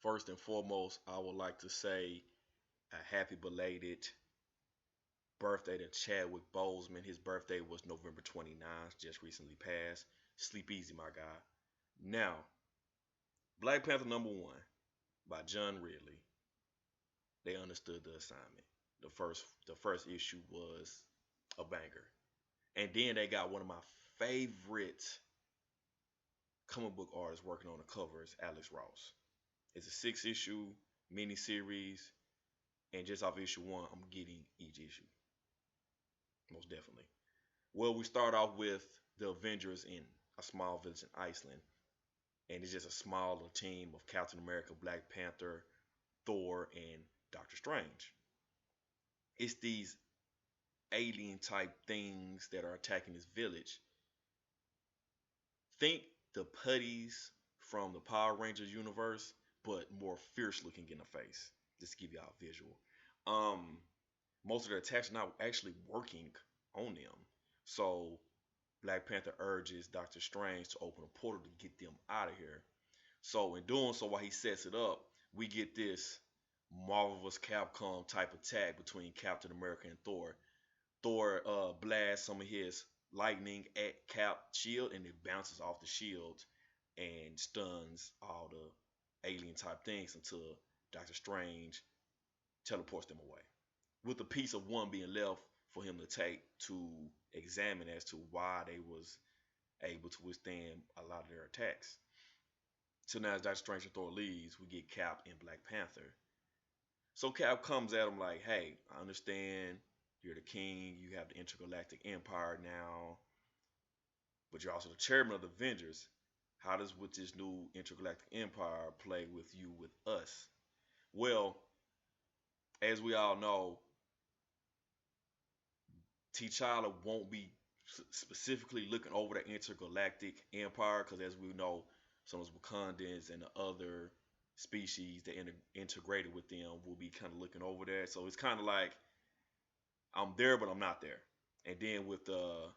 First and foremost, I would like to say a happy belated birthday to Chadwick Boseman. His birthday was November 29th, just recently passed. Sleep easy, my guy. Now, Black Panther #1 by John Ridley. They understood the assignment. The first issue was a banger. And then they got one of my favorite comic book artists working on the covers, Alex Ross. It's a 6 issue miniseries, and just off issue one, I'm getting each issue. Most definitely. Well, we start off with the Avengers in a small village in Iceland, and it's just a smaller team of Captain America, Black Panther, Thor, and Doctor Strange. It's these alien type things that are attacking this village. Think the putties from the Power Rangers universe, but more fierce looking in the face. Just to give y'all a visual. Um, Most of their attacks are not actually working on them. So Black Panther urges Doctor Strange to open a portal to get them out of here. So in doing so, while he sets it up, we get this Marvel vs. Capcom type attack between Captain America and Thor. Thor blasts some of his lightning at Cap shield, and it bounces off the shield and stuns all the alien type things until Doctor Strange teleports them away, with a piece of one being left for him to take to examine as to why they was able to withstand a lot of their attacks. So now as Doctor Strange and Thor leaves, we get Cap and Black Panther. So Cap comes at him like, hey, I understand you're the king, you have the intergalactic empire now, but you're also the chairman of the Avengers. How does with this new intergalactic empire play with you with us? Well, as we all know, TChalla won't be specifically looking over the intergalactic empire because, as we know, some of those Wakandans and the other species that integrated with them will be kind of looking over that. So it's kind of like I'm there, but I'm not there. And then with the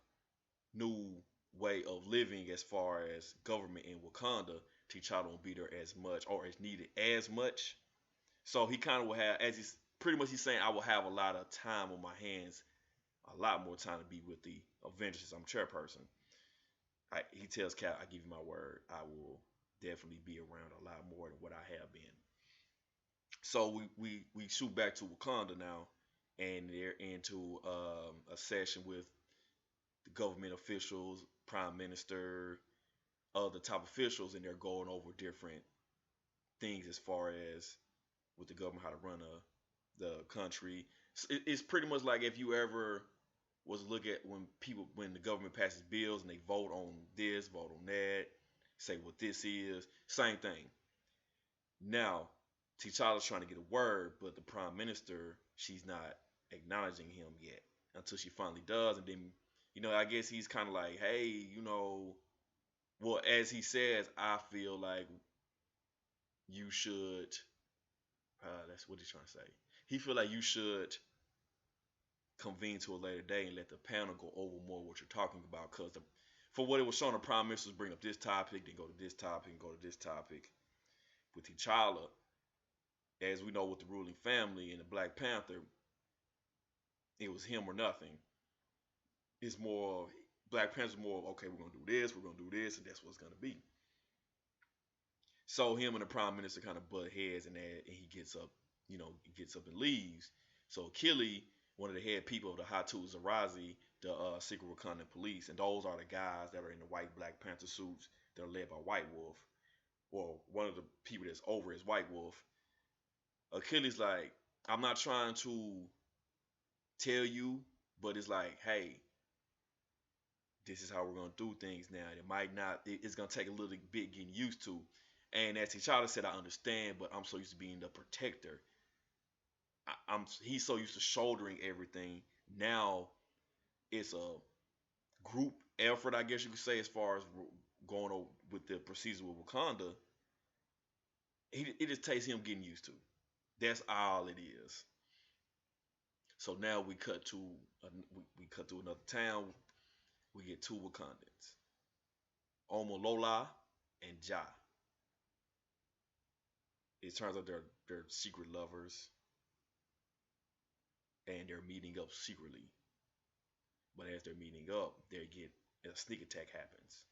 new way of living as far as government in Wakanda, T'Challa won't be there as much or as needed as much. So he kind of will have, as he's pretty much he's saying, I will have a lot of time on my hands, a lot more time to be with the Avengers. I'm chairperson. He tells Cap, I give you my word, I will definitely be around a lot more than what I have been. So we shoot back to Wakanda now, and they're into a session with the government officials, prime minister, other top officials, and they're going over different things as far as with the government, how to run the country. It's pretty much like if you ever was to look at when the government passes bills and they vote on this, vote on that, say what this is, same thing. Now, T'Challa's trying to get a word, but the prime minister, she's not acknowledging him yet until she finally does, and then I guess he's kind of like, hey, well, as he says, I feel like you should. That's what he's trying to say. He feel like you should convene to a later day and let the panel go over more what you're talking about. Because for what it was shown, the prime ministers bring up this topic, then go to this topic, and go to this topic. With T'Challa, as we know, with the ruling family and the Black Panther, it was him or nothing. It's more Black Panther's more okay. We're gonna do this, and that's what it's gonna be. So him and the prime minister kind of butt heads, and he gets up, gets up and leaves. So Achilles, one of the head people of the Hatu Zarazi, the secret Wakandan police, and those are the guys that are in the white Black Panther suits that are led by White Wolf, or one of the people that's over is White Wolf. Achilles like, I'm not trying to tell you, but it's like, hey, this is how we're gonna do things now. It might not. It's gonna take a little bit getting used to. And as T'Challa said, I understand, but I'm so used to being the protector. He's so used to shouldering everything. Now it's a group effort, I guess you could say, as far as going on with the procedure with Wakanda. It just takes him getting used to. That's all it is. So now we cut to another town. We get two Wakandans, Omolola and Ja. it turns out they're secret lovers and they're meeting up secretly. But as they're meeting up, they get a sneak attack happens,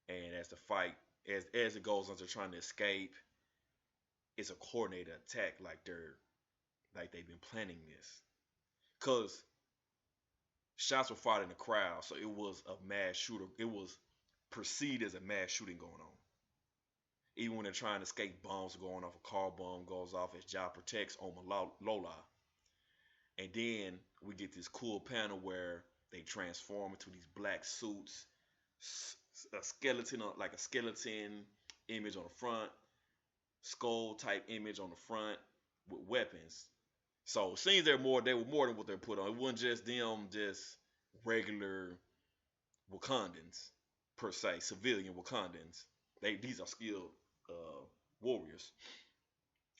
and as the fight as it goes on, they're trying to escape. It's a coordinated attack, like they've been planning this. Cause shots were fired in the crowd, so it was a mass shooter. It was perceived as a mass shooting going on. Even when they're trying to escape, bombs are going off. A car bomb goes off as Ja protects Lola. And then we get this cool panel where they transform into these black suits, a skeleton, like a skeleton image on the front, skull type image on the front with weapons. So it seems they were more than what they put on. It wasn't just them, just regular Wakandans per se, civilian Wakandans. These are skilled warriors.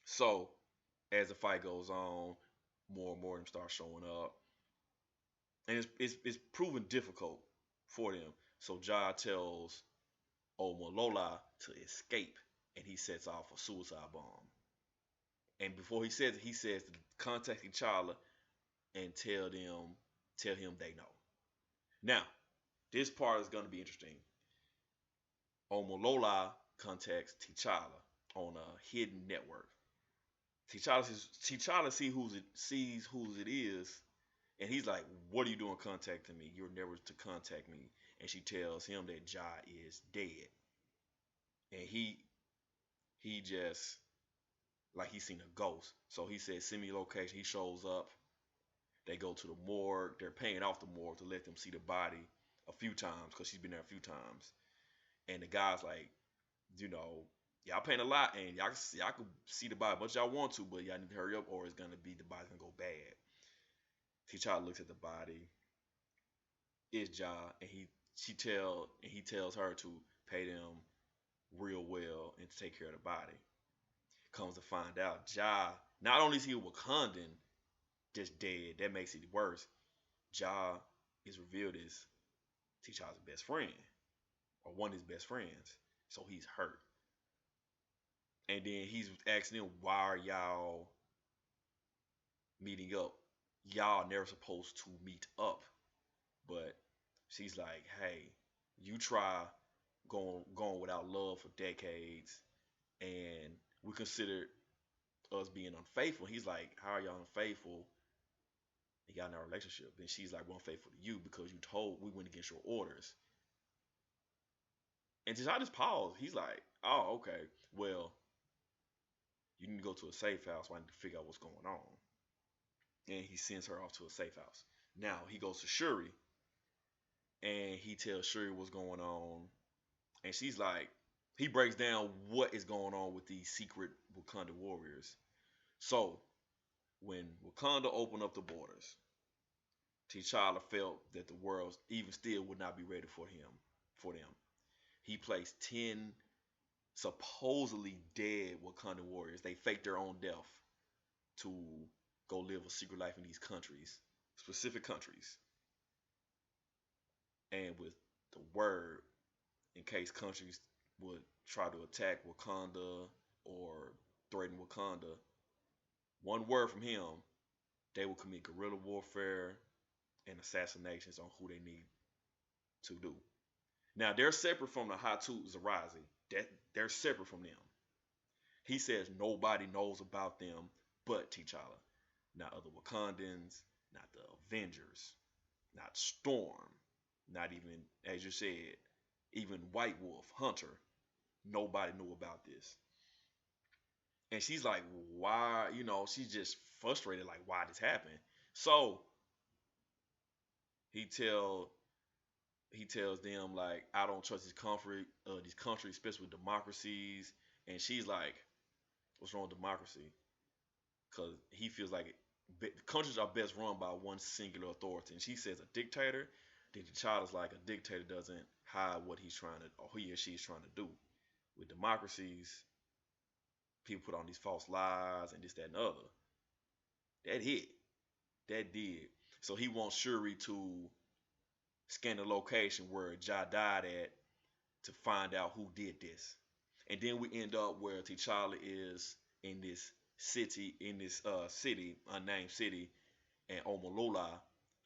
So as the fight goes on, more and more of them start showing up, and it's proven difficult for them. So Ja tells Omolola to escape, and he sets off a suicide bomb. And before he says it, he says to contact TChalla and tell him they know. Now, this part is going to be interesting. Omolola contacts T'Challa on a hidden network. T'Challa sees whose it is, and he's like, "What are you doing contacting me? You're never to contact me." And she tells him that Ja is dead, and he just like he's seen a ghost. So he says, "Send me a location." He shows up. They go to the morgue. They're paying off the morgue to let them see the body a few times because she's been there a few times. And the guy's like, you know, y'all paying a lot, and y'all can see the body much y'all want to, but y'all need to hurry up, or it's gonna be the body's gonna go bad. T'Challa looks at the body. It's Ja, and he tells her to pay them real well and to take care of the body. Comes to find out, Ja not only is he a Wakandan just dead, that makes it worse. Ja is revealed as T'Challa's best friend, or one of his best friends. So he's hurt. And then he's asking them, why are y'all meeting up? Y'all never supposed to meet up. But she's like, hey, you try going without love for decades, and we consider us being unfaithful. He's like, how are y'all unfaithful? And y'all in our relationship. Then she's like, we're unfaithful to you because you told we went against your orders. And just I just paused. He's like, oh, okay. Well, you need to go to a safe house so I need to figure out what's going on. And he sends her off to a safe house. Now he goes to Shuri and he tells Shuri what's going on. And she's like, he breaks down what is going on with these secret Wakanda warriors. So when Wakanda opened up the borders, T'Challa felt that the world even still would not be ready for them. He placed 10 supposedly dead Wakanda warriors. They faked their own death to go live a secret life in these countries, specific countries. And with the word, in case countries would try to attack Wakanda or threaten Wakanda, one word from him, they will commit guerrilla warfare and assassinations on who they need to do. Now they're separate from the Hatu Zarazi. They're separate from them. He says nobody knows about them but T'Challa. Not other Wakandans, not the Avengers, not Storm, not even, as you said, even White Wolf, Hunter. Nobody knew about this. And she's like, why, she's just frustrated, like, why this happened. So he tell he tells them like, I don't trust these countries, especially with democracies. And she's like, what's wrong with democracy? Because he feels like countries are best run by one singular authority. And she says a dictator. Then the child is like, a dictator doesn't hide what he's trying to, or he or she's trying to do. With democracies, people put on these false lies and this, that, and the other. That hit. That did. So he wants Shuri to scan the location where Ja died at to find out who did this. And then we end up where T'Challa is in this city, unnamed city, and Omolola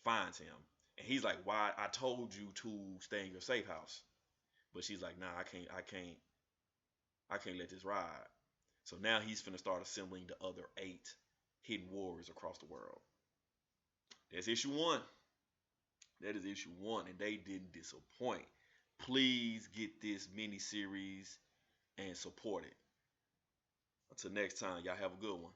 finds him. And he's like, "Why? I told you to stay in your safe house." But she's like, "Nah, I can't let this ride." So now he's finna start assembling the other 8 hidden warriors across the world. That's issue 1. That is issue 1, and they didn't disappoint. Please get this mini series and support it. Until next time, y'all have a good one.